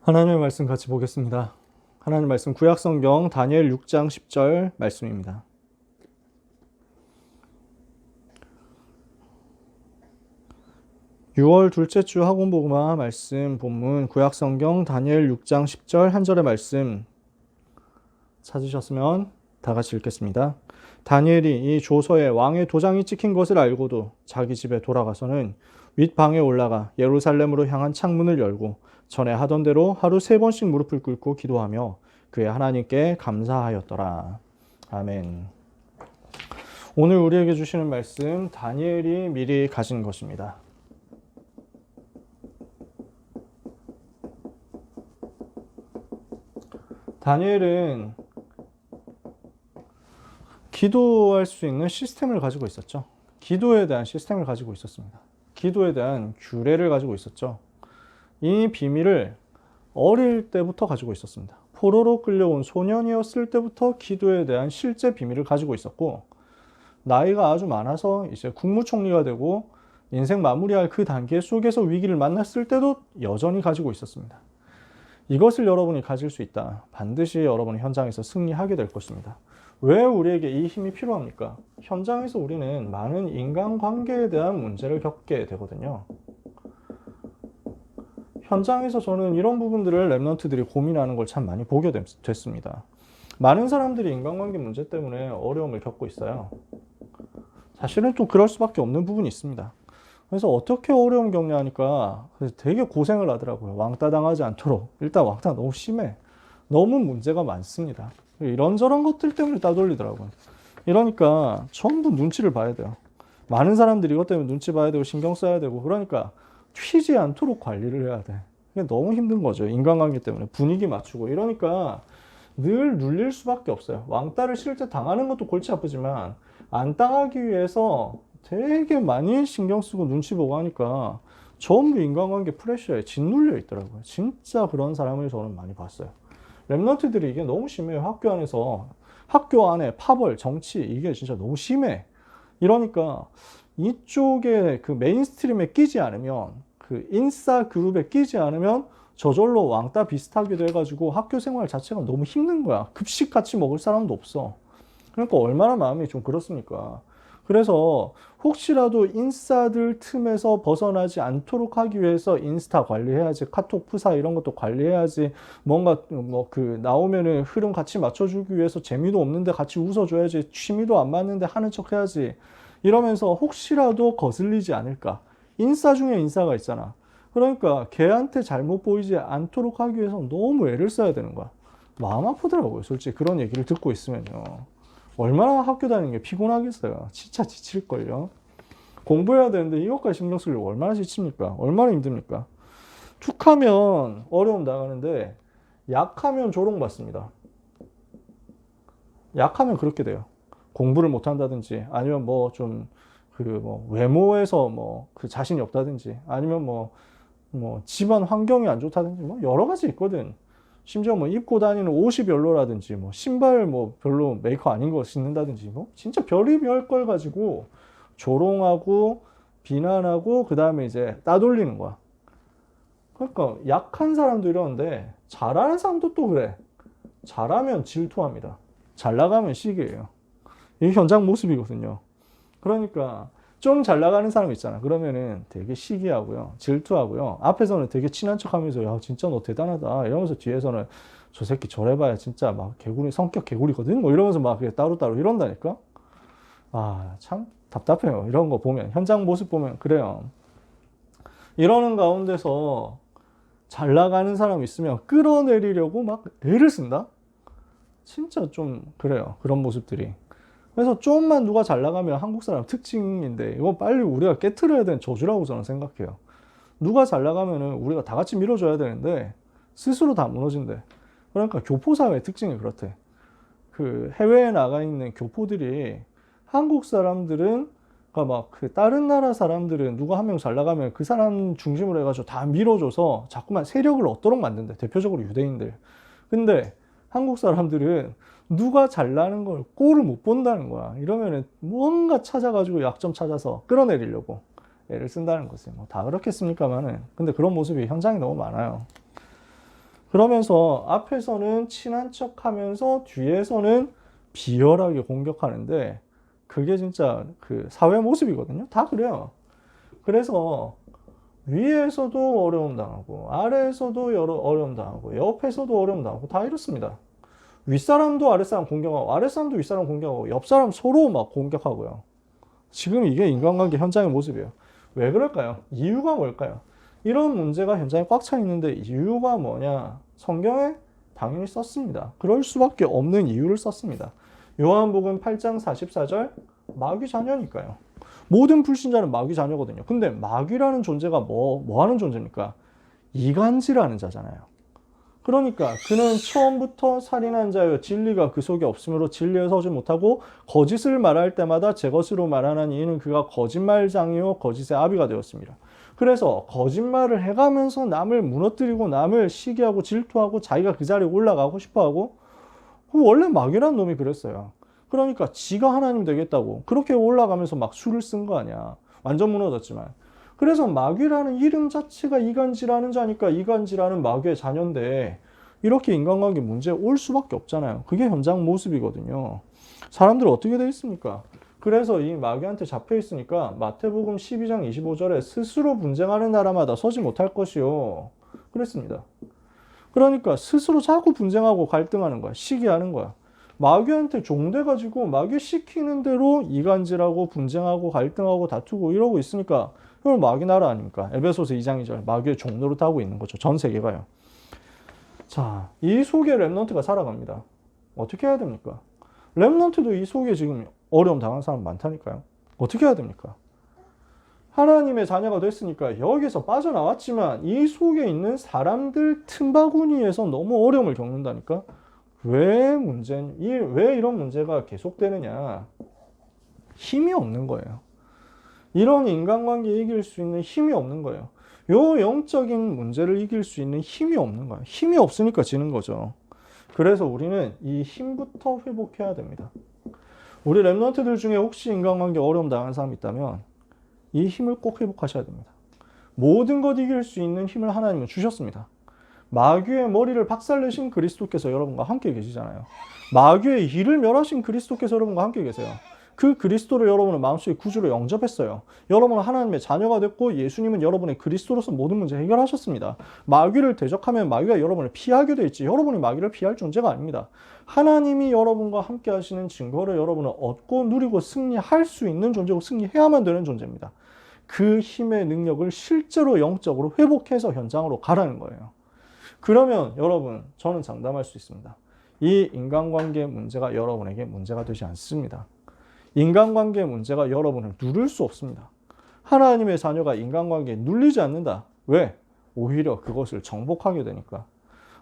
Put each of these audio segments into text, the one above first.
하나님의 말씀 같이 보겠습니다. 하나님 말씀 구약성경 다니엘 6장 10절 말씀입니다. (6월) 둘째 주 학원복음화 말씀 본문 구약성경 다니엘 6장 10절 한 절의 말씀 찾으셨으면 다 같이 읽겠습니다. 다니엘이 이 조서에 왕의 도장이 찍힌 것을 알고도 자기 집에 돌아가서는 윗방에 올라가 예루살렘으로 향한 창문을 열고 전에 하던 대로 하루 3번씩 무릎을 꿇고 기도하며 그의 하나님께 감사하였더라. 아멘. 오늘 우리에게 주시는 말씀 다니엘이 미리 가진 것입니다. 다니엘은 기도할 수 있는 시스템을 가지고 있었죠. 기도에 대한 시스템을 가지고 있었습니다. 기도에 대한 규례를 가지고 있었죠. 이 비밀을 어릴 때부터 가지고 있었습니다. 포로로 끌려온 소년이었을 때부터 기도에 대한 실제 비밀을 가지고 있었고, 나이가 아주 많아서 이제 국무총리가 되고 인생 마무리할 그 단계 속에서 위기를 만났을 때도 여전히 가지고 있었습니다. 이것을 여러분이 가질 수 있다. 반드시 여러분이 현장에서 승리하게 될 것입니다. 왜 우리에게 이 힘이 필요합니까? 현장에서 우리는 많은 인간관계에 대한 문제를 겪게 되거든요. 현장에서 저는 이런 부분들을 랩런트들이 고민하는 걸 참 많이 보게 됐습니다. 많은 사람들이 인간관계 문제 때문에 어려움을 겪고 있어요. 사실은 좀 그럴 수밖에 없는 부분이 있습니다. 그래서 어떻게 어려움 겪냐니까 되게 고생을 하더라고요. 왕따 당하지 않도록. 일단 왕따 너무 심해. 너무 문제가 많습니다. 이런저런 것들 때문에 따돌리더라고요. 이러니까 전부 눈치를 봐야 돼요. 많은 사람들이 이것 때문에 눈치 봐야 되고 신경 써야 되고, 그러니까 튀지 않도록 관리를 해야 돼. 이게 너무 힘든 거죠. 인간관계 때문에 분위기 맞추고 이러니까 늘 눌릴 수밖에 없어요. 왕따를 실제 당하는 것도 골치 아프지만 안 당하기 위해서 되게 많이 신경 쓰고 눈치 보고 하니까 전부 인간관계 프레셔에 짓눌려 있더라고요. 진짜 그런 사람을 저는 많이 봤어요. 랩런트들이 이게 너무 심해요. 학교 안에서. 학교 안에 파벌, 정치, 이게 진짜 너무 심해. 이러니까 이쪽에 그 메인스트림에 끼지 않으면, 그 인싸 그룹에 끼지 않으면 저절로 왕따 비슷하기도 해가지고 학교 생활 자체가 너무 힘든 거야. 급식 같이 먹을 사람도 없어. 그러니까 얼마나 마음이 좀 그렇습니까? 그래서 혹시라도 인싸들 틈에서 벗어나지 않도록 하기 위해서 인스타 관리해야지, 카톡 프사 이런 것도 관리해야지, 뭔가 뭐 그 나오면은 흐름 같이 맞춰주기 위해서 재미도 없는데 같이 웃어줘야지, 취미도 안 맞는데 하는 척 해야지, 이러면서 혹시라도 거슬리지 않을까. 인싸 중에 인싸가 있잖아. 그러니까 걔한테 잘못 보이지 않도록 하기 위해서 너무 애를 써야 되는 거야. 마음 아프더라고요. 솔직히 그런 얘기를 듣고 있으면요. 얼마나 학교 다니는 게 피곤하겠어요. 진짜 지칠걸요. 공부해야 되는데 이것까지 신경 쓰려고 얼마나 지칩니까? 얼마나 힘듭니까? 툭하면 어려움 나가는데 약하면 조롱받습니다. 약하면 그렇게 돼요. 공부를 못한다든지, 아니면 뭐 좀 그 뭐 외모에서 뭐 그 자신이 없다든지, 아니면 뭐 집안 환경이 안 좋다든지, 뭐 여러 가지 있거든. 심지어 뭐 입고 다니는 옷이 별로라든지, 뭐 신발 뭐 별로 메이커 아닌 거 신는다든지, 뭐 진짜 별의별 걸 가지고 조롱하고 비난하고 그 다음에 이제 따돌리는 거야. 그러니까 약한 사람도 이러는데 잘하는 사람도 또 그래. 잘하면 질투합니다. 잘 나가면 시기예요. 이게 현장 모습이거든요. 그러니까 좀 잘 나가는 사람 있잖아. 그러면은 되게 시기하고요. 질투하고요. 앞에서는 되게 친한 척 하면서, 야, 진짜 너 대단하다. 이러면서 뒤에서는 저 새끼 저래봐야 진짜 막 개구리, 성격 개구리거든? 뭐 이러면서 막 따로따로 이런다니까? 아, 참 답답해요. 이런 거 보면. 현장 모습 보면 그래요. 이러는 가운데서 잘 나가는 사람 있으면 끌어내리려고 막 애를 쓴다? 진짜 좀 그래요. 그런 모습들이. 그래서 좀만 누가 잘 나가면 한국 사람 특징인데, 이거 빨리 우리가 깨트려야 되는 저주라고 저는 생각해요. 누가 잘 나가면은 우리가 다 같이 밀어줘야 되는데 스스로 다 무너진대. 그러니까 교포사회 특징이 그렇대. 그 해외에 나가 있는 교포들이, 한국 사람들은 그러니까 막 그 다른 나라 사람들은 누가 한 명 잘 나가면 그 사람 중심으로 해가지고 다 밀어줘서 자꾸만 세력을 얻도록 만든대. 대표적으로 유대인들. 근데 한국 사람들은 누가 잘나는 걸 꼴을 못 본다는 거야. 이러면은 뭔가 찾아가지고 약점 찾아서 끌어내리려고 애를 쓴다는 거지. 뭐 다 그렇겠습니까만은. 근데 그런 모습이 현장에 너무 많아요. 그러면서 앞에서는 친한 척하면서 뒤에서는 비열하게 공격하는데 그게 진짜 그 사회 모습이거든요. 다 그래요. 그래서 위에서도 어려움 당하고 아래에서도 어려움 당하고 옆에서도 어려움 당하고 다 이렇습니다. 윗사람도 아랫사람 공격하고 아랫사람도 윗사람 공격하고 옆사람 서로 막 공격하고요. 지금 이게 인간관계 현장의 모습이에요. 왜 그럴까요? 이유가 뭘까요? 이런 문제가 현장에 꽉 차 있는데 이유가 뭐냐? 성경에 당연히 썼습니다. 그럴 수밖에 없는 이유를 썼습니다. 요한복음 8장 44절 마귀 자녀니까요. 모든 불신자는 마귀 자녀거든요. 근데 마귀라는 존재가 뭐 하는 존재입니까? 이간질하는 자잖아요. 그러니까 그는 처음부터 살인한 자여 진리가 그 속에 없으므로 진리에 서지 못하고 거짓을 말할 때마다 제 것으로 말하나니 이는 그가 거짓말장이요 거짓의 아비가 되었습니다. 그래서 거짓말을 해가면서 남을 무너뜨리고 남을 시기하고 질투하고 자기가 그 자리에 올라가고 싶어하고 원래 마귀란 놈이 그랬어요. 그러니까 지가 하나님 되겠다고 그렇게 올라가면서 막 수를 쓴 거 아니야. 완전 무너졌지만. 그래서 마귀라는 이름 자체가 이간질하는 자니까 이간질하는 마귀의 자녀인데 이렇게 인간관계 문제 올 수밖에 없잖아요. 그게 현장 모습이거든요. 사람들 어떻게 돼 있습니까? 그래서 이 마귀한테 잡혀 있으니까 마태복음 12장 25절에 스스로 분쟁하는 나라마다 서지 못할 것이요. 그랬습니다. 그러니까 스스로 자꾸 분쟁하고 갈등하는 거야. 시기하는 거야. 마귀한테 종돼가지고 마귀 시키는 대로 이간질하고 분쟁하고 갈등하고 다투고 이러고 있으니까 이걸 마귀 나라 아닙니까? 에베소서 2장 2절 마귀의 종노릇 하고 있는 거죠. 전 세계가요. 자, 이 속에 렘넌트가 살아갑니다. 어떻게 해야 됩니까? 렘넌트도 이 속에 지금 어려움 당한 사람 많다니까요. 어떻게 해야 됩니까? 하나님의 자녀가 됐으니까 여기서 빠져나왔지만 이 속에 있는 사람들 틈바구니에서 너무 어려움을 겪는다니까? 왜 이런 문제가 계속되느냐? 힘이 없는 거예요. 이런 인간관계 이길 수 있는 힘이 없는 거예요. 요 영적인 문제를 이길 수 있는 힘이 없는 거예요. 힘이 없으니까 지는 거죠. 그래서 우리는 이 힘부터 회복해야 됩니다. 우리 랩런트들 중에 혹시 인간관계 어려움 당한 사람이 있다면 이 힘을 꼭 회복하셔야 됩니다. 모든 것 이길 수 있는 힘을 하나님은 주셨습니다. 마귀의 머리를 박살내신 그리스도께서 여러분과 함께 계시잖아요. 마귀의 일을 멸하신 그리스도께서 여러분과 함께 계세요. 그 그리스도를 여러분은 마음속에 구주로 영접했어요. 여러분은 하나님의 자녀가 됐고 예수님은 여러분의 그리스도로서 모든 문제 해결하셨습니다. 마귀를 대적하면 마귀가 여러분을 피하게 돼 있지 여러분이 마귀를 피할 존재가 아닙니다. 하나님이 여러분과 함께 하시는 증거를 여러분은 얻고 누리고 승리할 수 있는 존재고 승리해야만 되는 존재입니다. 그 힘의 능력을 실제로 영적으로 회복해서 현장으로 가라는 거예요. 그러면 여러분, 저는 장담할 수 있습니다. 이 인간관계 문제가 여러분에게 문제가 되지 않습니다. 인간관계 문제가 여러분을 누를 수 없습니다. 하나님의 자녀가 인간관계에 눌리지 않는다. 왜? 오히려 그것을 정복하게 되니까.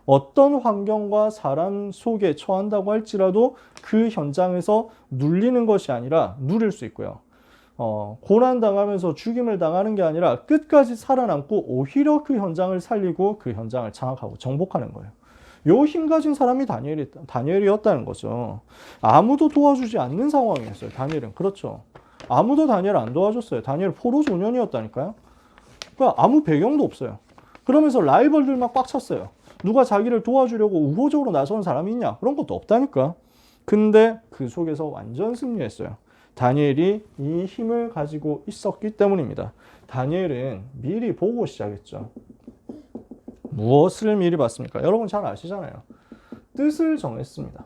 어떤 환경과 사람 속에 처한다고 할지라도 그 현장에서 눌리는 것이 아니라 누릴 수 있고요. 고난당하면서 죽임을 당하는 게 아니라 끝까지 살아남고 오히려 그 현장을 살리고 그 현장을 장악하고 정복하는 거예요. 요 힘 가진 사람이 다니엘이었다는 거죠. 아무도 도와주지 않는 상황이었어요. 다니엘은. 그렇죠. 아무도 다니엘 안 도와줬어요. 다니엘 포로 소년이었다니까요. 그러니까 아무 배경도 없어요. 그러면서 라이벌들 막 꽉 찼어요. 누가 자기를 도와주려고 우호적으로 나서는 사람이 있냐? 그런 것도 없다니까. 근데 그 속에서 완전 승리했어요. 다니엘이 이 힘을 가지고 있었기 때문입니다. 다니엘은 미리 보고 시작했죠. 무엇을 미리 봤습니까? 여러분 잘 아시잖아요. 뜻을 정했습니다.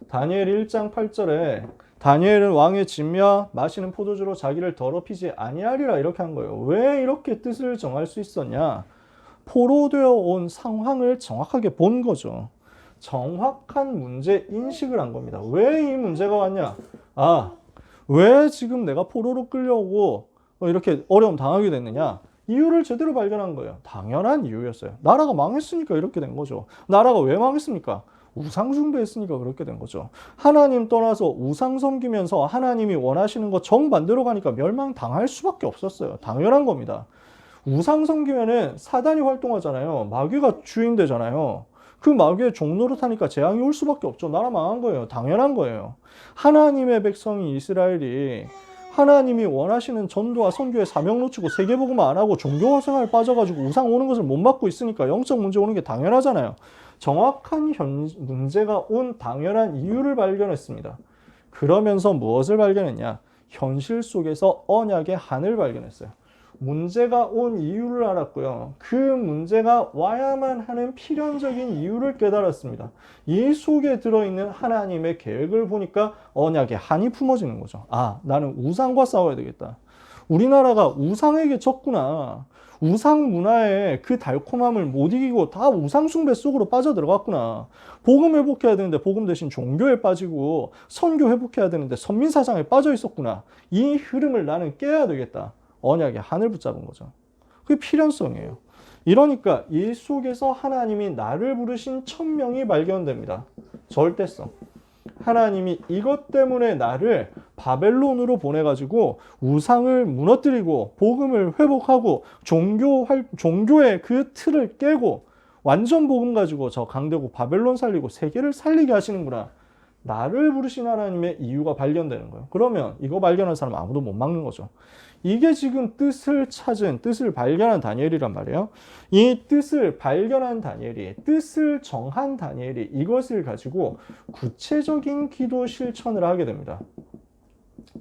다니엘 1장 8절에 다니엘은 왕의 진미와 마시는 포도주로 자기를 더럽히지 아니하리라 이렇게 한 거예요. 왜 이렇게 뜻을 정할 수 있었냐? 포로되어 온 상황을 정확하게 본 거죠. 정확한 문제 인식을 한 겁니다. 왜 이 문제가 왔냐? 왜 지금 내가 포로로 끌려오고 이렇게 어려움 당하게 됐느냐? 이유를 제대로 발견한 거예요. 당연한 이유였어요. 나라가 망했으니까 이렇게 된 거죠. 나라가 왜 망했습니까? 우상 숭배했으니까 그렇게 된 거죠. 하나님 떠나서 우상 섬기면서 하나님이 원하시는 것 정반대로 가니까 멸망당할 수밖에 없었어요. 당연한 겁니다. 우상 섬기면은 사단이 활동하잖아요. 마귀가 주인 되잖아요. 그 마귀의 종노릇 하니까 재앙이 올 수밖에 없죠. 나라 망한 거예요. 당연한 거예요. 하나님의 백성이 이스라엘이 하나님이 원하시는 전도와 선교의 사명 놓치고 세계복음화 안 하고 종교 생활 빠져가지고 우상 오는 것을 못 막고 있으니까 영적 문제 오는 게 당연하잖아요. 정확한 문제가 온 당연한 이유를 발견했습니다. 그러면서 무엇을 발견했냐? 현실 속에서 언약의 한을 발견했어요. 문제가 온 이유를 알았고요. 그 문제가 와야만 하는 필연적인 이유를 깨달았습니다. 이 속에 들어있는 하나님의 계획을 보니까 언약의 한이 품어지는 거죠. 아, 나는 우상과 싸워야 되겠다. 우리나라가 우상에게 졌구나. 우상 문화의 그 달콤함을 못 이기고 다 우상 숭배 속으로 빠져들어갔구나. 복음 회복해야 되는데 복음 대신 종교에 빠지고 선교 회복해야 되는데 선민사상에 빠져 있었구나. 이 흐름을 나는 깨야 되겠다. 언약의 한을 붙잡은 거죠. 그게 필연성이에요. 이러니까 이 속에서 하나님이 나를 부르신 천명이 발견됩니다. 절대성. 하나님이 이것 때문에 나를 바벨론으로 보내가지고 우상을 무너뜨리고 복음을 회복하고 종교의 그 틀을 깨고 완전 복음 가지고 저 강대국 바벨론 살리고 세계를 살리게 하시는구나. 나를 부르신 하나님의 이유가 발견되는 거예요. 그러면 이거 발견한 사람 아무도 못 막는 거죠. 이게 지금 뜻을 발견한 다니엘이란 말이에요. 이 뜻을 발견한 다니엘이, 뜻을 정한 다니엘이 이것을 가지고 구체적인 기도 실천을 하게 됩니다.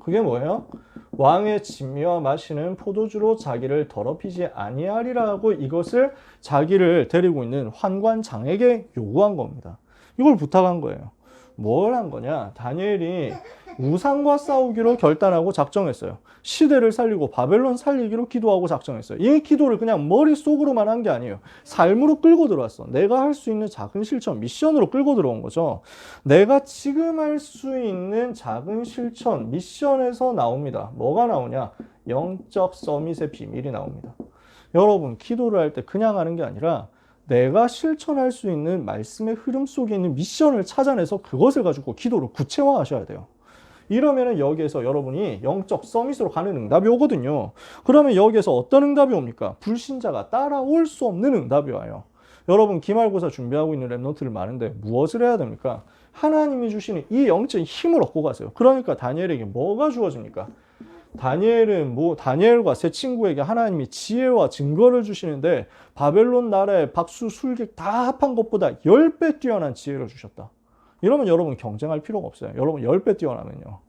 그게 뭐예요? 왕의 진미와 마시는 포도주로 자기를 더럽히지 아니하리라 하고 이것을 자기를 데리고 있는 환관장에게 요구한 겁니다. 이걸 부탁한 거예요. 뭘 한 거냐? 다니엘이 우상과 싸우기로 결단하고 작정했어요. 시대를 살리고 바벨론 살리기로 기도하고 작정했어요. 이 기도를 그냥 머릿속으로만 한 게 아니에요. 삶으로 끌고 들어왔어. 내가 할 수 있는 작은 실천, 미션으로 끌고 들어온 거죠. 내가 지금 할 수 있는 작은 실천, 미션에서 나옵니다. 뭐가 나오냐? 영적 서밋의 비밀이 나옵니다. 여러분, 기도를 할 때 그냥 하는 게 아니라 내가 실천할 수 있는 말씀의 흐름 속에 있는 미션을 찾아내서 그것을 가지고 기도를 구체화하셔야 돼요. 이러면 여기에서 여러분이 영적 서밋으로 가는 응답이 오거든요. 그러면 여기에서 어떤 응답이 옵니까? 불신자가 따라올 수 없는 응답이 와요. 여러분 기말고사 준비하고 있는 랩런트들 많은데 무엇을 해야 됩니까? 하나님이 주시는 이 영적인 힘을 얻고 가세요. 그러니까 다니엘에게 뭐가 주어집니까? 다니엘과 세 친구에게 하나님이 지혜와 증거를 주시는데 바벨론 나라의 박수, 술객 다 합한 것보다 10배 뛰어난 지혜를 주셨다. 이러면 여러분 경쟁할 필요가 없어요. 여러분 10배 뛰어나면요.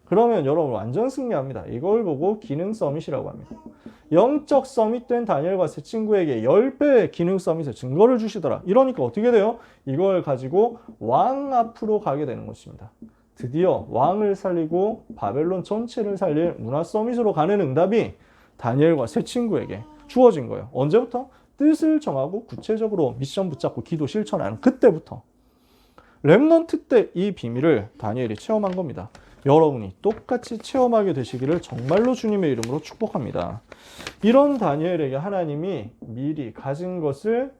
그러면 여러분 완전 승리합니다. 이걸 보고 기능 서밋이라고 합니다. 영적 서밋된 다니엘과 세 친구에게 10배의 기능 서밋의 증거를 주시더라. 이러니까 어떻게 돼요? 이걸 가지고 왕 앞으로 가게 되는 것입니다. 드디어 왕을 살리고 바벨론 전체를 살릴 문화 서밋으로 가는 응답이 다니엘과 세 친구에게 주어진 거예요. 언제부터? 뜻을 정하고 구체적으로 미션 붙잡고 기도 실천하는 그때부터. 렘넌트 때 이 비밀을 다니엘이 체험한 겁니다. 여러분이 똑같이 체험하게 되시기를 정말로 주님의 이름으로 축복합니다. 이런 다니엘에게 하나님이 미리 가진 것을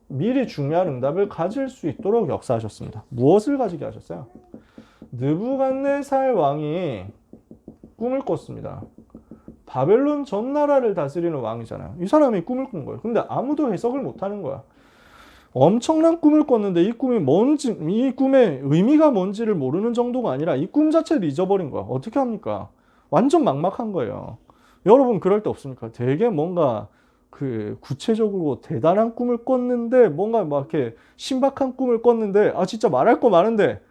미리 중요한 응답을 가질 수 있도록 역사하셨습니다. 무엇을 가지게 하셨어요? 느부갓네살 왕이 꿈을 꿨습니다. 바벨론 전 나라를 다스리는 왕이잖아요. 이 사람이 꿈을 꾼 거예요. 근데 아무도 해석을 못하는 거야. 엄청난 꿈을 꿨는데 이 꿈이 뭔지, 이 꿈의 의미가 뭔지를 모르는 정도가 아니라 이 꿈 자체를 잊어버린 거야. 어떻게 합니까? 완전 막막한 거예요. 여러분 그럴 때 없습니까? 되게 뭔가 구체적으로 대단한 꿈을 꿨는데 뭔가 막 이렇게 신박한 꿈을 꿨는데 진짜 말할 거 많은데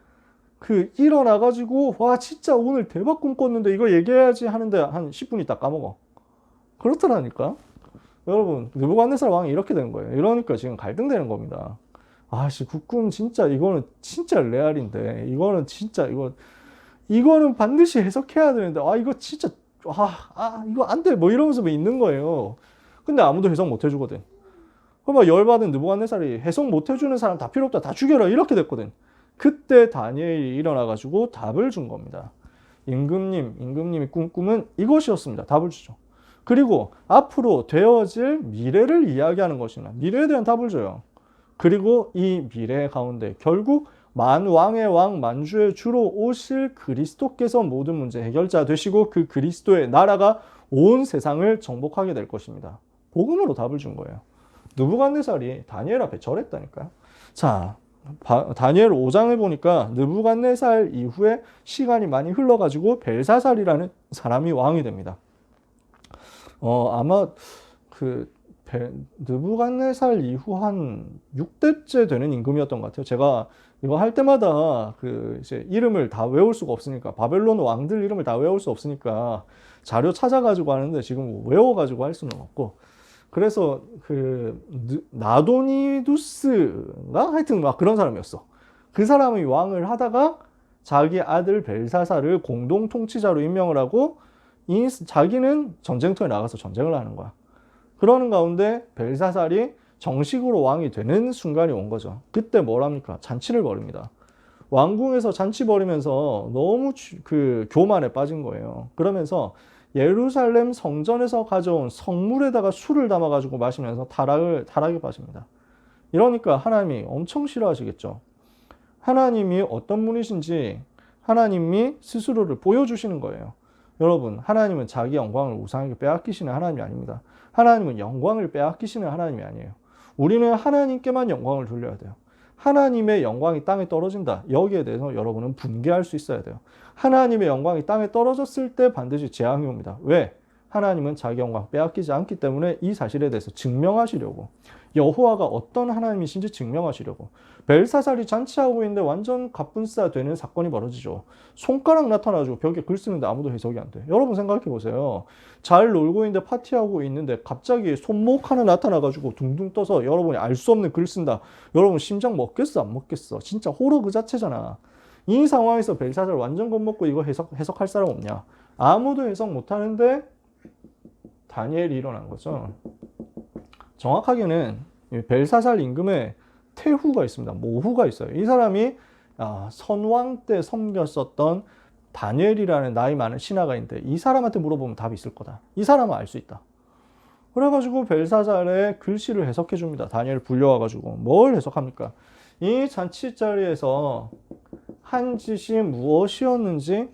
일어나가지고 와 진짜 오늘 대박 꿈 꿨는데 이거 얘기해야지 하는데 한 10분 있다 까먹어. 그렇더라니까. 여러분 느부갓네살 왕이 이렇게 되는 거예요. 이러니까 지금 갈등되는 겁니다. 그 꿈 진짜 이거는 진짜 레알인데 이거는 진짜 이거는 반드시 해석해야 되는데 이거 진짜 이거 안 돼 뭐 이러면서 있는 거예요. 근데 아무도 해석 못 해주거든. 그럼 열받은 느부갓네살이 해석 못 해주는 사람 다 필요 없다 다 죽여라 이렇게 됐거든. 그때 다니엘이 일어나가지고 답을 준 겁니다. 임금님이 꾼 꿈은 이것이었습니다. 답을 주죠. 그리고 앞으로 되어질 미래를 이야기하는 것이나 미래에 대한 답을 줘요. 그리고 이 미래 가운데 결국 만왕의 왕 만주의 주로 오실 그리스도께서 모든 문제 해결자 되시고 그 그리스도의 나라가 온 세상을 정복하게 될 것입니다. 복음으로 답을 준 거예요. 느부갓네살이 다니엘 앞에 절했다니까요. 자, 다니엘 5장에 보니까 느부갓네살 이후에 시간이 많이 흘러가지고 벨사살이라는 사람이 왕이 됩니다. 아마 그 느부갓네살 이후 한 6대째 되는 임금이었던 것 같아요. 제가 이거 할 때마다 그 이제 이름을 다 외울 수가 없으니까, 바벨론 왕들 이름을 다 외울 수 없으니까 자료 찾아가지고 하는데 지금 외워가지고 할 수는 없고, 그래서 그 나도니두스가 하여튼 막 그런 사람이었어. 그 사람이 왕을 하다가 자기 아들 벨사살을 공동 통치자로 임명을 하고 자기는 전쟁터에 나가서 전쟁을 하는 거야. 그러는 가운데 벨사살이 정식으로 왕이 되는 순간이 온 거죠. 그때 뭘 합니까? 잔치를 벌입니다. 왕궁에서 잔치 벌이면서 너무 그 교만에 빠진 거예요. 그러면서 예루살렘 성전에서 가져온 성물에다가 술을 담아가지고 마시면서 타락에 빠집니다. 이러니까 하나님이 엄청 싫어하시겠죠. 하나님이 어떤 분이신지 하나님이 스스로를 보여주시는 거예요. 여러분, 하나님은 자기 영광을 우상에게 빼앗기시는 하나님이 아닙니다. 하나님은 영광을 빼앗기시는 하나님이 아니에요. 우리는 하나님께만 영광을 돌려야 돼요. 하나님의 영광이 땅에 떨어진다. 여기에 대해서 여러분은 분개할 수 있어야 돼요. 하나님의 영광이 땅에 떨어졌을 때 반드시 재앙이 옵니다. 왜? 하나님은 자기 영광 빼앗기지 않기 때문에 이 사실에 대해서 증명하시려고, 여호와가 어떤 하나님이신지 증명하시려고. 벨사살이 잔치하고 있는데 완전 갑분싸 되는 사건이 벌어지죠. 손가락 나타나가지고 벽에 글 쓰는데 아무도 해석이 안 돼. 여러분 생각해 보세요. 잘 놀고 있는데 파티하고 있는데 갑자기 손목 하나 나타나가지고 둥둥 떠서 여러분이 알 수 없는 글 쓴다. 여러분 심장 먹겠어 안 먹겠어? 진짜 호러 그 자체잖아. 이 상황에서 벨사살 완전 겁먹고 이거 해석할 사람 없냐? 아무도 해석 못하는데 다니엘이 일어난 거죠. 정확하게는 벨사살 임금의 태후가 있습니다. 모후가 있어요. 이 사람이 선왕 때 섬겼었던 다니엘이라는 나이 많은 신하가 있는데 이 사람한테 물어보면 답이 있을 거다. 이 사람은 알 수 있다. 그래가지고 벨사살의 글씨를 해석해 줍니다. 다니엘 불려와가지고 뭘 해석합니까? 이 잔치 자리에서 한 짓이 무엇이었는지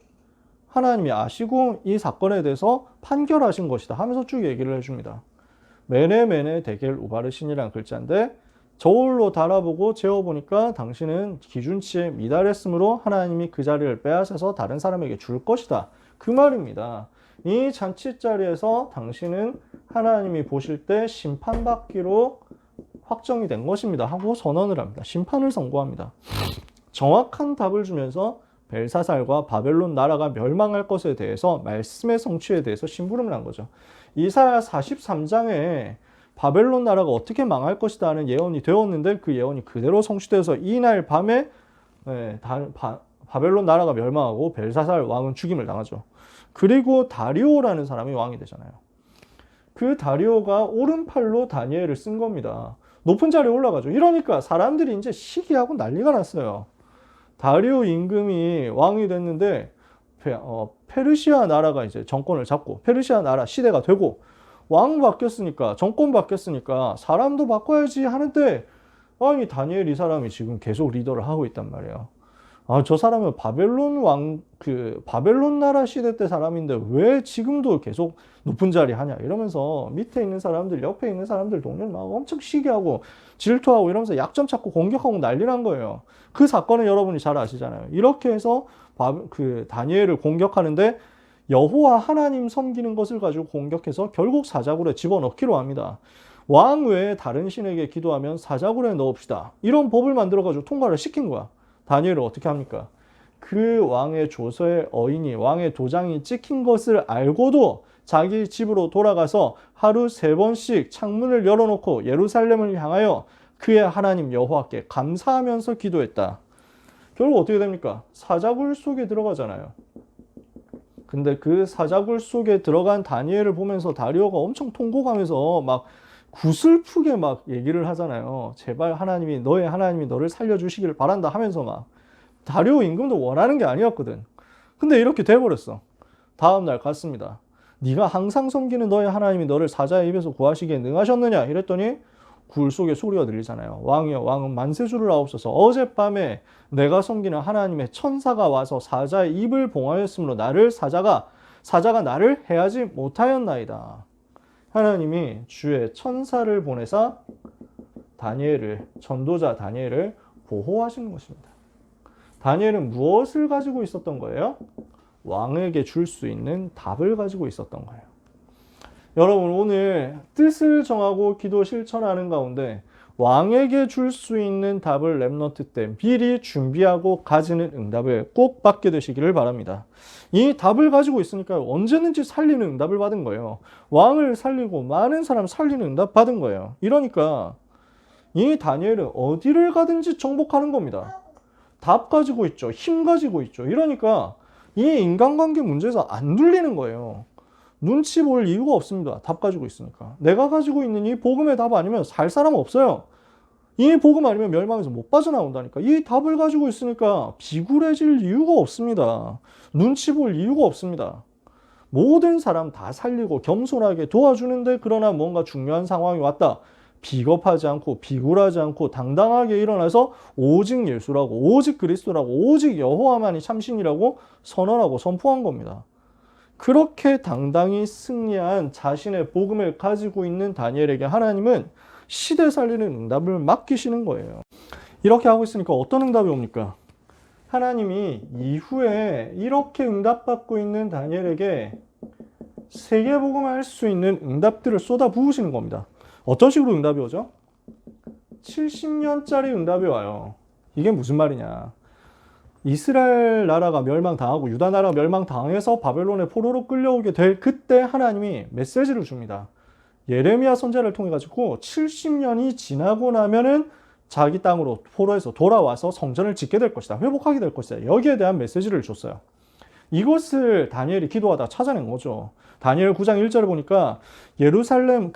하나님이 아시고 이 사건에 대해서 판결하신 것이다 하면서 쭉 얘기를 해줍니다. 메네 데겔 우바르신이라는 글자인데 저울로 달아보고 재어보니까 당신은 기준치에 미달했으므로 하나님이 그 자리를 빼앗아서 다른 사람에게 줄 것이다. 그 말입니다. 이 잔치 자리에서 당신은 하나님이 보실 때 심판받기로 확정이 된 것입니다 하고 선언을 합니다. 심판을 선고합니다. 정확한 답을 주면서 벨사살과 바벨론 나라가 멸망할 것에 대해서 말씀의 성취에 대해서 심부름을 한 거죠. 이사야 43장에 바벨론 나라가 어떻게 망할 것이다 하는 예언이 되었는데 그 예언이 그대로 성취돼서 이날 밤에 바벨론 나라가 멸망하고 벨사살 왕은 죽임을 당하죠. 그리고 다리오라는 사람이 왕이 되잖아요. 그 다리오가 오른팔로 다니엘을 쓴 겁니다. 높은 자리에 올라가죠. 이러니까 사람들이 이제 시기하고 난리가 났어요. 다리오 임금이 왕이 됐는데 페르시아 나라가 이제 정권을 잡고 페르시아 나라 시대가 되고 왕 바뀌었으니까 정권 바뀌었으니까 사람도 바꿔야지 하는데 아니 다니엘 이 사람이 지금 계속 리더를 하고 있단 말이에요. 저 사람은 바벨론 나라 시대 때 사람인데 왜 지금도 계속 높은 자리 하냐 이러면서 밑에 있는 사람들 옆에 있는 사람들 동료를 막 엄청 시기하고 질투하고 이러면서 약점 찾고 공격하고 난리 난 거예요. 그 사건은 여러분이 잘 아시잖아요. 이렇게 해서 다니엘을 공격하는데 여호와 하나님 섬기는 것을 가지고 공격해서 결국 사자굴에 집어넣기로 합니다. 왕 외에 다른 신에게 기도하면 사자굴에 넣읍시다. 이런 법을 만들어가지고 통과를 시킨 거야. 다니엘을 어떻게 합니까? 그 왕의 조서에 어인이 왕의 도장이 찍힌 것을 알고도 자기 집으로 돌아가서 하루 3번씩 창문을 열어놓고 예루살렘을 향하여 그의 하나님 여호와께 감사하면서 기도했다. 결국 어떻게 됩니까? 사자굴 속에 들어가잖아요. 근데 그 사자굴 속에 들어간 다니엘을 보면서 다리오가 엄청 통곡하면서 막 구슬프게 막 얘기를 하잖아요. 제발 너의 하나님이 너를 살려주시기를 바란다 하면서 막 다리오 임금도 원하는 게 아니었거든. 근데 이렇게 돼버렸어. 다음날 갔습니다. 네가 항상 섬기는 너의 하나님이 너를 사자의 입에서 구하시기에 능하셨느냐 이랬더니 굴 속에 소리가 들리잖아요. 왕이여 왕은 만세주를 하옵소서. 어젯밤에 내가 섬기는 하나님의 천사가 와서 사자의 입을 봉하였으므로 사자가 나를 해하지 못하였나이다. 하나님이 주의 천사를 보내사 전도자 다니엘을 보호하시는 것입니다. 다니엘은 무엇을 가지고 있었던 거예요? 왕에게 줄 수 있는 답을 가지고 있었던 거예요. 여러분, 오늘 뜻을 정하고 기도 실천하는 가운데 왕에게 줄 수 있는 답을 렘넌트 때 미리 준비하고 가지는 응답을 꼭 받게 되시기를 바랍니다. 이 답을 가지고 있으니까 언제든지 살리는 응답을 받은 거예요. 왕을 살리고 많은 사람 살리는 응답 받은 거예요. 이러니까 이 다니엘은 어디를 가든지 정복하는 겁니다. 답 가지고 있죠. 힘 가지고 있죠. 이러니까 이 인간관계 문제에서 안 눌리는 거예요. 눈치 볼 이유가 없습니다. 답 가지고 있으니까. 내가 가지고 있는 이 복음의 답 아니면 살 사람 없어요. 이 복음 아니면 멸망에서 못 빠져나온다니까. 이 답을 가지고 있으니까 비굴해질 이유가 없습니다. 눈치 볼 이유가 없습니다. 모든 사람 다 살리고 겸손하게 도와주는데, 그러나 뭔가 중요한 상황이 왔다. 비겁하지 않고 비굴하지 않고 당당하게 일어나서 오직 예수라고, 오직 그리스도라고, 오직 여호와만이 참신이라고 선언하고 선포한 겁니다. 그렇게 당당히 승리한 자신의 복음을 가지고 있는 다니엘에게 하나님은 시대 살리는 응답을 맡기시는 거예요. 이렇게 하고 있으니까 어떤 응답이 옵니까? 하나님이 이후에 이렇게 응답받고 있는 다니엘에게 세계복음을 할 수 있는 응답들을 쏟아 부으시는 겁니다. 어떤 식으로 응답이 오죠? 70년짜리 응답이 와요. 이게 무슨 말이냐? 이스라엘 나라가 멸망당하고 유다 나라가 멸망당해서 바벨론의 포로로 끌려오게 될 그때 하나님이 메시지를 줍니다. 예레미야 선지자를 통해 가지고 70년이 지나고 나면은 자기 땅으로 포로에서 돌아와서 성전을 짓게 될 것이다. 회복하게 될 것이다. 여기에 대한 메시지를 줬어요. 이것을 다니엘이 기도하다 찾아낸 거죠. 다니엘 9장 1절을 보니까 예루살렘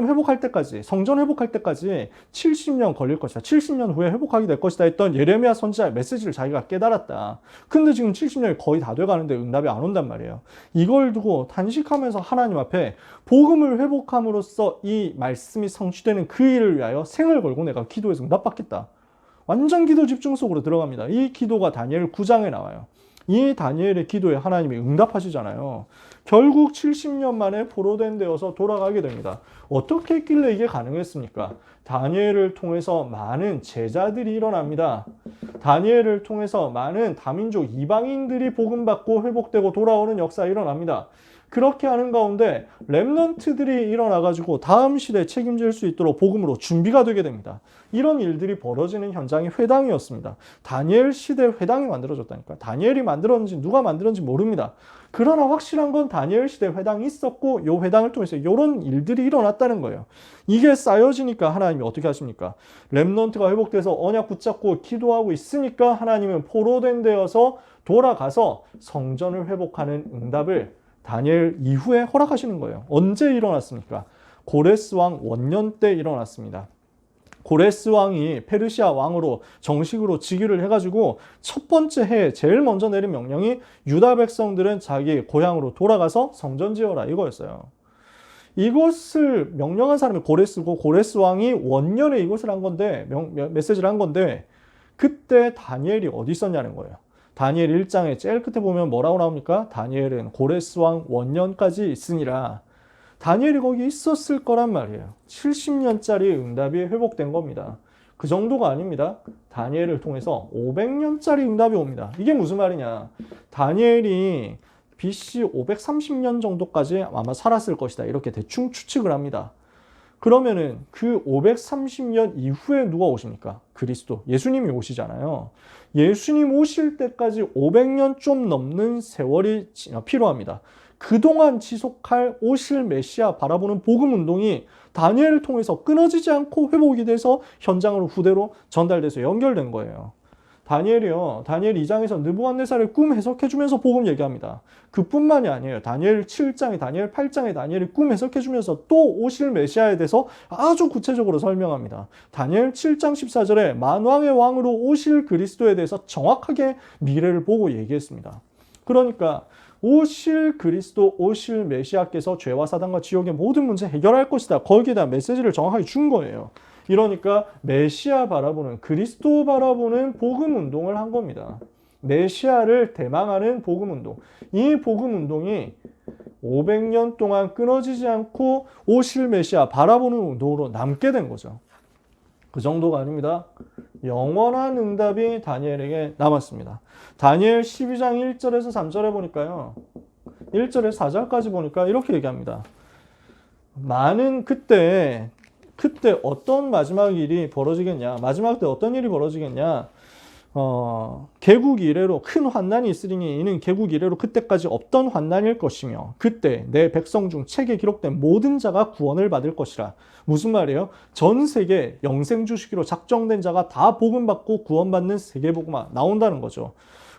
회복할 때까지, 성전 회복할 때까지 70년 걸릴 것이다. 70년 후에 회복하게 될 것이다 했던 예레미야 선지자의 메시지를 자기가 깨달았다. 근데 지금 70년이 거의 다 돼가는데 응답이 안 온단 말이에요. 이걸 두고 단식하면서 하나님 앞에 복음을 회복함으로써 이 말씀이 성취되는 그 일을 위하여 생을 걸고 내가 기도해서 응답받겠다. 완전 기도 집중 속으로 들어갑니다. 이 기도가 다니엘 9장에 나와요. 이 다니엘의 기도에 하나님이 응답하시잖아요. 결국 70년 만에 포로된 데여서 돌아가게 됩니다. 어떻게 했길래 이게 가능했습니까? 다니엘을 통해서 많은 제자들이 일어납니다. 다니엘을 통해서 많은 다민족 이방인들이 복음받고 회복되고 돌아오는 역사가 일어납니다. 그렇게 하는 가운데 렘넌트들이 일어나가지고 다음 시대에 책임질 수 있도록 복음으로 준비가 되게 됩니다. 이런 일들이 벌어지는 현장이 회당이었습니다. 다니엘 시대 회당이 만들어졌다니까. 다니엘이 만들었는지 누가 만들었는지 모릅니다. 그러나 확실한 건 다니엘 시대 회당이 있었고 이 회당을 통해서 이런 일들이 일어났다는 거예요. 이게 쌓여지니까 하나님이 어떻게 하십니까? 렘넌트가 회복돼서 언약 붙잡고 기도하고 있으니까 하나님은 포로된 데여서 돌아가서 성전을 회복하는 응답을 다니엘 이후에 허락하시는 거예요. 언제 일어났습니까? 고레스 왕 원년 때 일어났습니다. 고레스 왕이 페르시아 왕으로 정식으로 즉위를 해가지고 첫 번째 해에 제일 먼저 내린 명령이 유다 백성들은 자기 고향으로 돌아가서 성전 지어라 이거였어요. 이것을 명령한 사람이 고레스고 고레스 왕이 원년에 이것을 한 건데 메시지를 한 건데 그때 다니엘이 어디 있었냐는 거예요. 다니엘 1장에 제일 끝에 보면 뭐라고 나옵니까? 다니엘은 고레스 왕 원년까지 있으니라. 다니엘이 거기 있었을 거란 말이에요. 70년짜리 응답이 회복된 겁니다. 그 정도가 아닙니다. 다니엘을 통해서 500년짜리 응답이 옵니다. 이게 무슨 말이냐? 다니엘이 BC 530년 정도까지 아마 살았을 것이다. 이렇게 대충 추측을 합니다. 그러면은 그 530년 이후에 누가 오십니까? 그리스도, 예수님이 오시잖아요. 예수님 오실 때까지 500년 좀 넘는 세월이 필요합니다. 그동안 지속할 오실 메시아 바라보는 복음 운동이 다니엘을 통해서 끊어지지 않고 회복이 돼서 현장으로 후대로 전달돼서 연결된 거예요. 다니엘이요. 다니엘 2장에서 느부갓네살의 꿈 해석해주면서 복음 얘기합니다. 그뿐만이 아니에요. 다니엘 7장에 다니엘 8장에 다니엘이 꿈 해석해주면서 또 오실 메시아에 대해서 아주 구체적으로 설명합니다. 다니엘 7장 14절에 만왕의 왕으로 오실 그리스도에 대해서 정확하게 미래를 보고 얘기했습니다. 그러니까 오실 그리스도, 오실 메시아께서 죄와 사단과 지옥의 모든 문제 해결할 것이다. 거기에 대한 메시지를 정확하게 준 거예요. 이러니까 메시아 바라보는, 그리스도 바라보는 복음 운동을 한 겁니다. 메시아를 대망하는 복음 운동. 이 복음 운동이 500년 동안 끊어지지 않고 오실 메시아 바라보는 운동으로 남게 된 거죠. 그 정도가 아닙니다. 영원한 응답이 다니엘에게 남았습니다. 다니엘 12장 1절에서 3절에 보니까요. 1절에서 4절까지 보니까 이렇게 얘기합니다. 많은 그때 어떤 마지막 일이 벌어지겠냐? 마지막 때 어떤 일이 벌어지겠냐? 개국 이래로 큰 환난이 있으리니 이는 개국 이래로 그때까지 없던 환난일 것이며 그때 내 백성 중 책에 기록된 모든 자가 구원을 받을 것이라. 무슨 말이에요? 전 세계 영생 주시기로 작정된 자가 다 복음받고 구원받는 세계복음화 나온다는 거죠.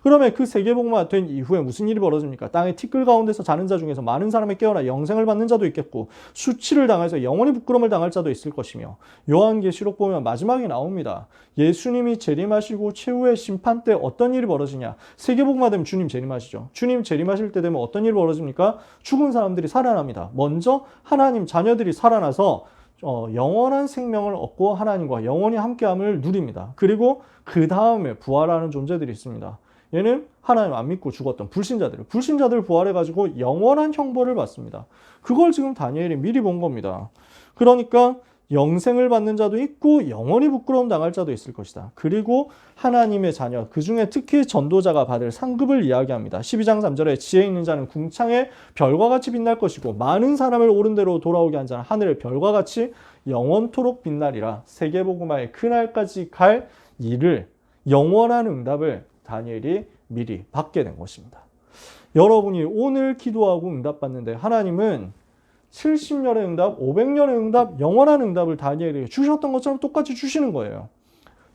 그러면 그 세계복음화 된 이후에 무슨 일이 벌어집니까? 땅의 티끌 가운데서 자는 자 중에서 많은 사람이 깨어나 영생을 받는 자도 있겠고 수치를 당해서 영원히 부끄러움을 당할 자도 있을 것이며 요한계시록 보면 마지막이 나옵니다. 예수님이 재림하시고 최후의 심판 때 어떤 일이 벌어지냐? 세계복음화 되면 주님 재림하시죠. 주님 재림하실 때 되면 어떤 일이 벌어집니까? 죽은 사람들이 살아납니다. 먼저 하나님 자녀들이 살아나서 영원한 생명을 얻고 하나님과 영원히 함께함을 누립니다. 그리고 그 다음에 부활하는 존재들이 있습니다. 얘는 하나님 안 믿고 죽었던 불신자들 부활해가지고 영원한 형벌을 받습니다. 그걸 지금 다니엘이 미리 본 겁니다. 그러니까 영생을 받는 자도 있고 영원히 부끄러움 당할 자도 있을 것이다. 그리고 하나님의 자녀, 그 중에 특히 전도자가 받을 상급을 이야기합니다. 12장 3절에 지혜 있는 자는 궁창의 별과 같이 빛날 것이고 많은 사람을 옳은 대로 돌아오게 한 자는 하늘의 별과 같이 영원토록 빛나리라. 세계복음화의 그날까지 갈 일을 영원한 응답을 다니엘이 미리 받게 된 것입니다. 여러분이 오늘 기도하고 응답받는데 하나님은 70년의 응답, 500년의 응답, 영원한 응답을 다니엘에게 주셨던 것처럼 똑같이 주시는 거예요.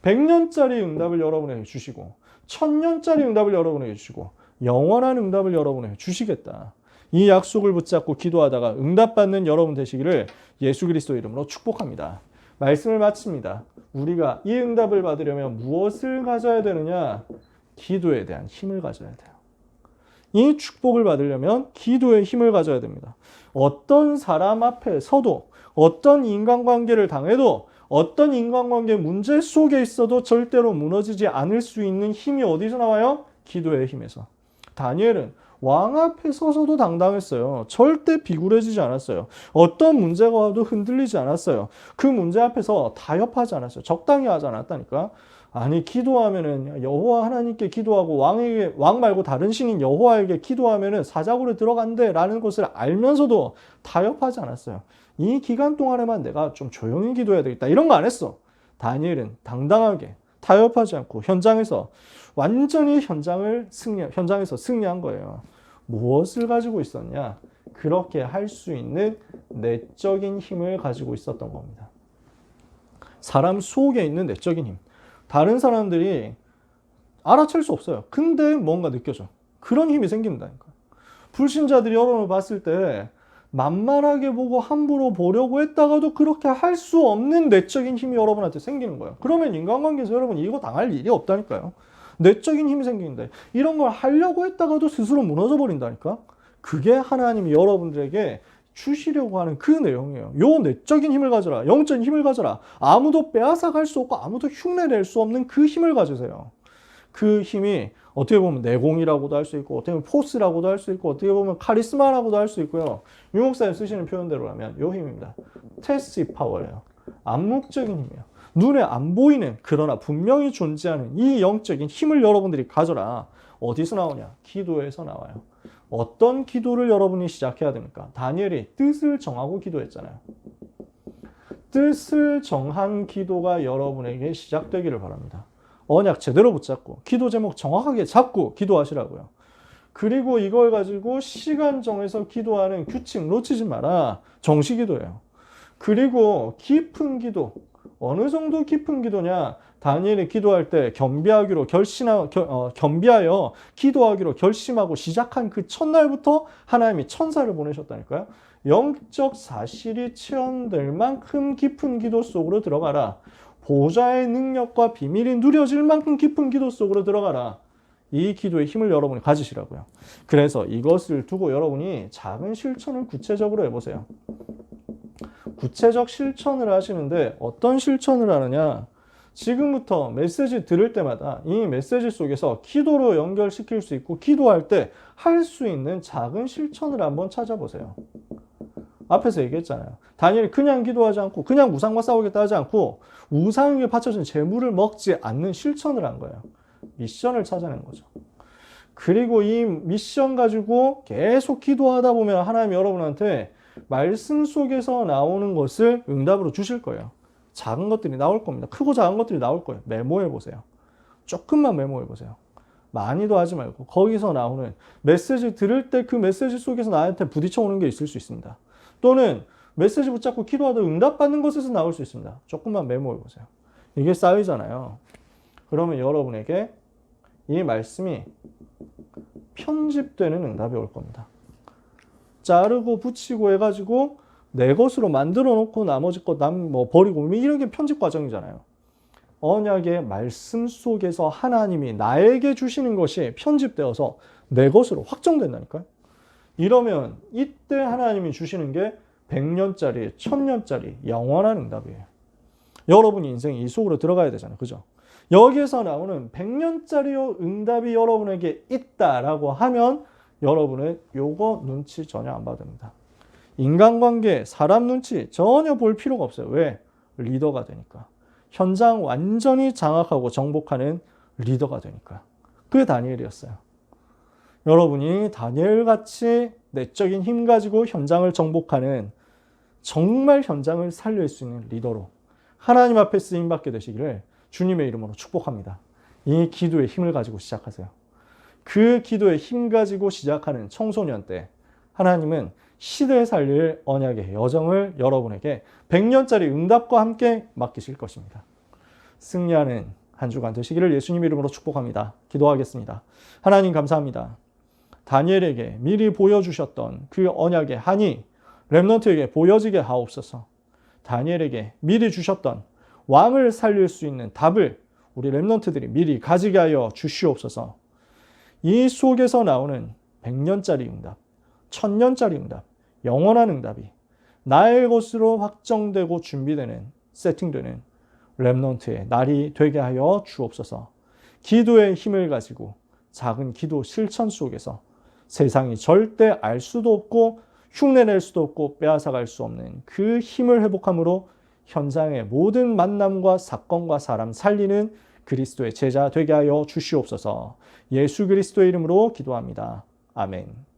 100년짜리 응답을 여러분에게 주시고 1000년짜리 응답을 여러분에게 주시고 영원한 응답을 여러분에게 주시겠다. 이 약속을 붙잡고 기도하다가 응답받는 여러분 되시기를 예수 그리스도 이름으로 축복합니다. 말씀을 마칩니다. 우리가 이 응답을 받으려면 무엇을 가져야 되느냐? 기도에 대한 힘을 가져야 돼요. 이 축복을 받으려면 기도의 힘을 가져야 됩니다. 어떤 사람 앞에 서도 어떤 인간관계를 당해도 어떤 인간관계 문제 속에 있어도 절대로 무너지지 않을 수 있는 힘이 어디서 나와요? 기도의 힘에서. 다니엘은 왕 앞에 서서도 당당했어요. 절대 비굴해지지 않았어요. 어떤 문제가 와도 흔들리지 않았어요. 그 문제 앞에서 타협하지 않았어요. 적당히 하지 않았다니까. 아니 기도하면은 여호와 하나님께 기도하고 왕 말고 다른 신인 여호와에게 기도하면은 사자굴에 들어간대라는 것을 알면서도 타협하지 않았어요. 이 기간 동안에만 내가 좀 조용히 기도해야 되겠다 이런 거 안 했어. 다니엘은 당당하게 타협하지 않고 현장에서 완전히 현장에서 승리한 거예요. 무엇을 가지고 있었냐? 그렇게 할 수 있는 내적인 힘을 가지고 있었던 겁니다. 사람 속에 있는 내적인 힘. 다른 사람들이 알아챌 수 없어요. 근데 뭔가 느껴져. 그런 힘이 생긴다니까. 불신자들이 여러분을 봤을 때 만만하게 보고 함부로 보려고 했다가도 그렇게 할 수 없는 내적인 힘이 여러분한테 생기는 거예요. 그러면 인간관계에서 여러분 이거 당할 일이 없다니까요. 내적인 힘이 생기는데 이런 걸 하려고 했다가도 스스로 무너져 버린다니까. 그게 하나님이 여러분들에게 주시려고 하는 그 내용이에요. 요 내적인 힘을 가져라. 영적인 힘을 가져라. 아무도 빼앗아갈 수 없고 아무도 흉내낼 수 없는 그 힘을 가지세요. 그 힘이 어떻게 보면 내공이라고도 할 수 있고 어떻게 보면 포스라고도 할 수 있고 어떻게 보면 카리스마라고도 할 수 있고요. 유 목사님 쓰시는 표현대로라면 요 힘입니다. 테스티 파워예요. 암묵적인 힘이에요. 눈에 안 보이는 그러나 분명히 존재하는 이 영적인 힘을 여러분들이 가져라. 어디서 나오냐? 기도에서 나와요. 어떤 기도를 여러분이 시작해야 됩니까? 다니엘이 뜻을 정하고 기도했잖아요. 뜻을 정한 기도가 여러분에게 시작되기를 바랍니다. 언약 제대로 붙잡고 기도 제목 정확하게 잡고 기도하시라고요. 그리고 이걸 가지고 시간 정해서 기도하는 규칙 놓치지 마라. 정시기도예요. 그리고 깊은 기도. 어느 정도 깊은 기도냐? 다니엘이 기도할 때 겸비하여 기도하기로 결심하고 시작한 그 첫날부터 하나님이 천사를 보내셨다니까요. 영적 사실이 체험될 만큼 깊은 기도 속으로 들어가라. 보좌의 능력과 비밀이 누려질 만큼 깊은 기도 속으로 들어가라. 이 기도의 힘을 여러분이 가지시라고요. 그래서 이것을 두고 여러분이 작은 실천을 구체적으로 해보세요. 구체적 실천을 하시는데 어떤 실천을 하느냐? 지금부터 메시지 들을 때마다 이 메시지 속에서 기도로 연결시킬 수 있고 기도할 때 할 수 있는 작은 실천을 한번 찾아보세요. 앞에서 얘기했잖아요. 다니엘이 그냥 기도하지 않고 그냥 우상과 싸우겠다 하지 않고 우상에게 바쳐진 재물을 먹지 않는 실천을 한 거예요. 미션을 찾아낸 거죠. 그리고 이 미션 가지고 계속 기도하다 보면 하나님 여러분한테 말씀 속에서 나오는 것을 응답으로 주실 거예요. 작은 것들이 나올 겁니다. 크고 작은 것들이 나올 거예요. 메모해 보세요. 조금만 메모해 보세요. 많이도 하지 말고 거기서 나오는 메시지 들을 때 그 메시지 속에서 나한테 부딪혀 오는 게 있을 수 있습니다. 또는 메시지 붙잡고 기도하다 응답받는 것에서 나올 수 있습니다. 조금만 메모해 보세요. 이게 쌓이잖아요. 그러면 여러분에게 이 말씀이 편집되는 응답이 올 겁니다. 자르고 붙이고 해가지고 내 것으로 만들어 놓고 나머지 것 버리고 이런 게 편집 과정이잖아요. 언약의 말씀 속에서 하나님이 나에게 주시는 것이 편집되어서 내 것으로 확정된다니까요. 이러면 이때 하나님이 주시는 게 100년짜리, 1000년짜리 영원한 응답이에요. 여러분 인생이 이 속으로 들어가야 되잖아요. 그죠? 여기에서 나오는 100년짜리 응답이 여러분에게 있다라고 하면 여러분은 요거 눈치 전혀 안 봐도 됩니다. 인간관계, 사람 눈치 전혀 볼 필요가 없어요. 왜? 리더가 되니까. 현장 완전히 장악하고 정복하는 리더가 되니까. 그게 다니엘이었어요. 여러분이 다니엘같이 내적인 힘 가지고 현장을 정복하는 정말 현장을 살릴 수 있는 리더로 하나님 앞에 쓰임받게 되시기를 주님의 이름으로 축복합니다. 이 기도의 힘을 가지고 시작하세요. 그 기도의 힘 가지고 시작하는 청소년 때 하나님은 시대에 살릴 언약의 여정을 여러분에게 100년짜리 응답과 함께 맡기실 것입니다. 승리하는 한 주간 되시기를 예수님 이름으로 축복합니다. 기도하겠습니다. 하나님 감사합니다. 다니엘에게 미리 보여주셨던 그 언약의 한이 렘넌트에게 보여지게 하옵소서. 다니엘에게 미리 주셨던 왕을 살릴 수 있는 답을 우리 렘넌트들이 미리 가지게 하여 주시옵소서. 이 속에서 나오는 100년짜리 응답, 1000년짜리 응답, 영원한 응답이 나의 것으로 확정되고 준비되는, 세팅되는 렘넌트의 날이 되게 하여 주옵소서. 기도의 힘을 가지고 작은 기도 실천 속에서 세상이 절대 알 수도 없고 흉내낼 수도 없고 빼앗아갈 수 없는 그 힘을 회복함으로 현장의 모든 만남과 사건과 사람 살리는 그리스도의 제자 되게 하여 주시옵소서. 예수 그리스도의 이름으로 기도합니다. 아멘.